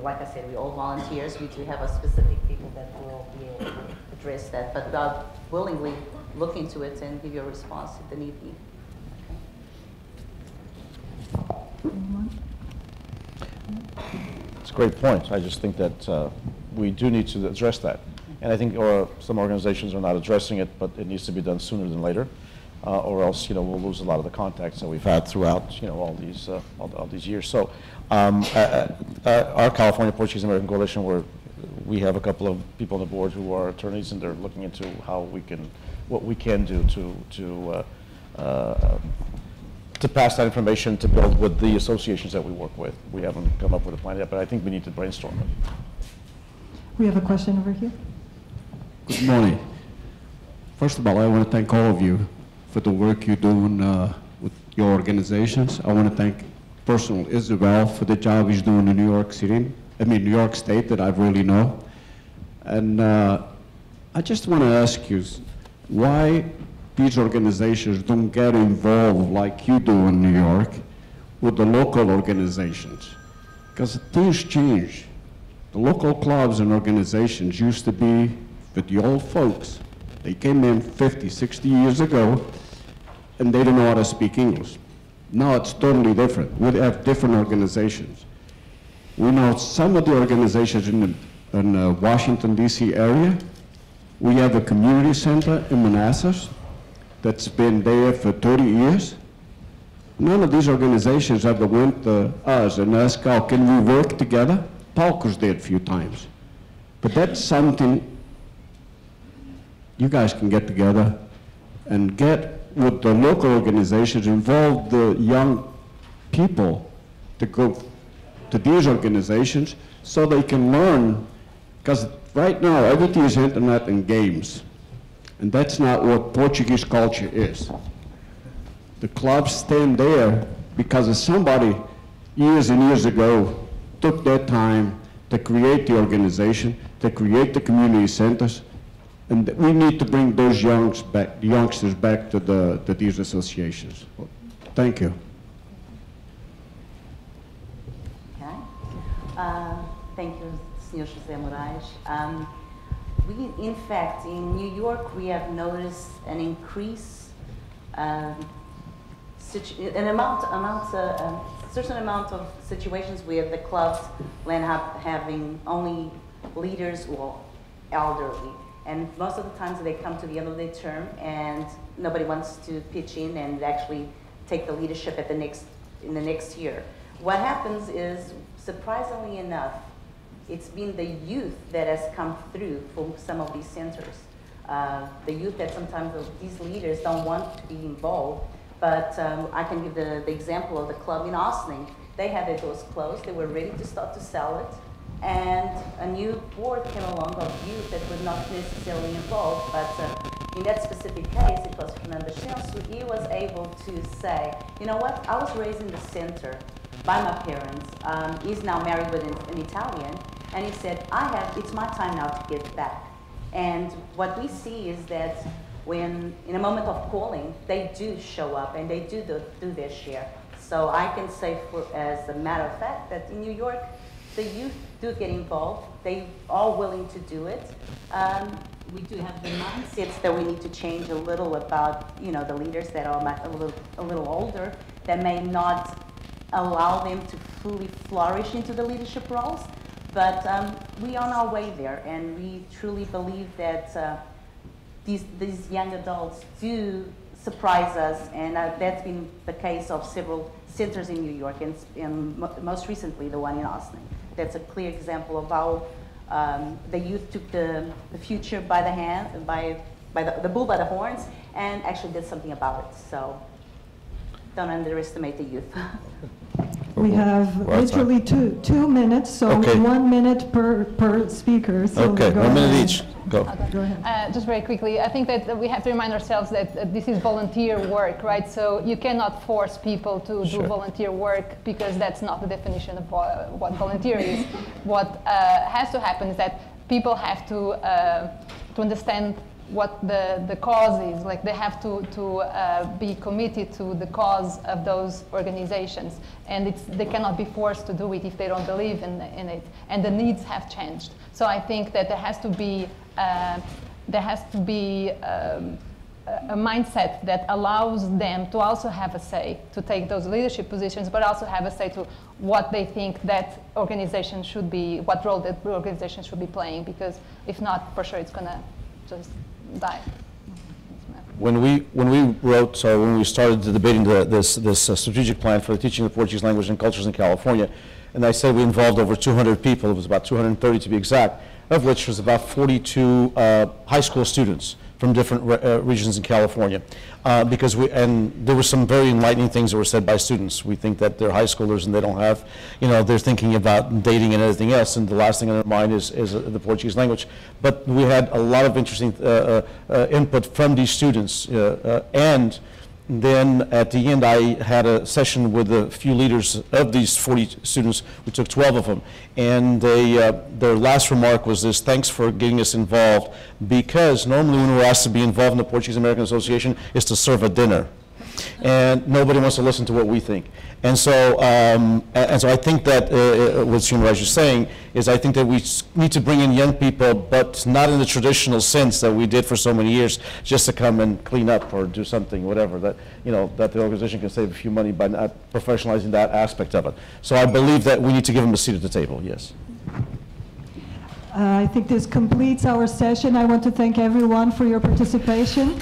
Like I said, we're all volunteers. We do have a specific people that will be able to address that, but I'll willingly look into it and give you a response if the need be. It's a great point. I just think that we do need to address that. And I think some organizations are not addressing it, but it needs to be done sooner than later, or else we'll lose a lot of the contacts that we've had throughout all these years. So our California Portuguese-American Coalition, we have a couple of people on the board who are attorneys, and they're looking into what we can do to pass that information to build with the associations that we work with. We haven't come up with a plan yet, but I think we need to brainstorm it. We have a question over here. Good morning. First of all, I want to thank all of you for the work you're doing with your organizations. I want to thank personally Isabelle for the job he's doing in New York State that I really know. And I just want to ask you why these organizations don't get involved like you do in New York with the local organizations. Because things change. The local clubs and organizations used to be with the old folks. They came in 50, 60 years ago, and they didn't know how to speak English. Now it's totally different. We have different organizations. We know some of the organizations in the Washington, D.C. area. We have a community center in Manassas that's been there for 30 years. None of these organizations ever went to us and asked, how can we work together? PALCUS did a few times. But that's something you guys can get together and get with the local organizations, involve the young people to go to these organizations so they can learn, because right now everything is internet and games, and that's not what Portuguese culture is. The clubs stand there because somebody years and years ago took their time to create the organization, to create the community centers, and we need to bring those youngsters back to these associations. Thank you. Okay. Thank you, Senhor José Moraes. in fact, in New York, we have noticed an increase, certain amount of situations where the clubs land up having only leaders or elderly. And most of the times they come to the end of their term and nobody wants to pitch in and actually take the leadership at in the next year. What happens is, surprisingly enough, it's been the youth that has come through from some of these centers. The youth that sometimes these leaders don't want to be involved, but I can give the example of the club in Austin. They had their doors closed, they were ready to start to sell it, and a new board came along of youth that were not necessarily involved, but in that specific case, it was Fernando Celso. He was able to say, you know what, I was raised in the center by my parents. He's now married with an Italian, and he said, it's my time now to give back. And what we see is that when, in a moment of calling, they do show up and they do their share. So I can say, as a matter of fact, that in New York, the youth do get involved. They are willing to do it. We do have the mindsets that we need to change a little about, the leaders that are a little older, that may not allow them to fully flourish into the leadership roles. But we're on our way there, and we truly believe that these young adults do surprise us, and that's been the case of several centers in New York, and most recently the one in Austin. That's a clear example of how the youth took the future by the hand, by the bull by the horns, and actually did something about it. So don't underestimate the youth. We have literally two minutes, so Okay. 1 minute per speaker. So Okay, go 1 minute ahead. each. Go. Go ahead. Just very quickly, I think that we have to remind ourselves that this is volunteer work, right? So you cannot force people to do volunteer work, because that's not the definition of what volunteer is. What has to happen is that people have to understand what the cause is. Like, they have to be committed to the cause of those organizations, and they cannot be forced to do it if they don't believe in it. And the needs have changed. So I think that there has to be a mindset that allows them to also have a say to take those leadership positions, but also have a say to what they think that organization should be, what role that organization should be playing, because if not, for sure it's gonna just die. When we started debating this strategic plan for the teaching of the Portuguese language and cultures in California, and I said we involved over 200 people, it was about 230 to be exact, of which was about 42 high school students from different regions in California. Because there were some very enlightening things that were said by students. We think that they're high schoolers and they don't have, they're thinking about dating and everything else, and the last thing on their mind is the Portuguese language. But we had a lot of interesting input from these students, and then at the end I had a session with a few leaders of these 40 students. We took 12 of them, and their last remark was this: thanks for getting us involved, because normally when we're asked to be involved in the Portuguese-American Association is to serve a dinner, and nobody wants to listen to what we think. And so I think that what Silvia was saying is, I think that we need to bring in young people, but not in the traditional sense that we did for so many years, just to come and clean up or do something, whatever, that that the organization can save a few money by not professionalizing that aspect of it. So I believe that we need to give them a seat at the table. Yes. I think this completes our session. I want to thank everyone for your participation.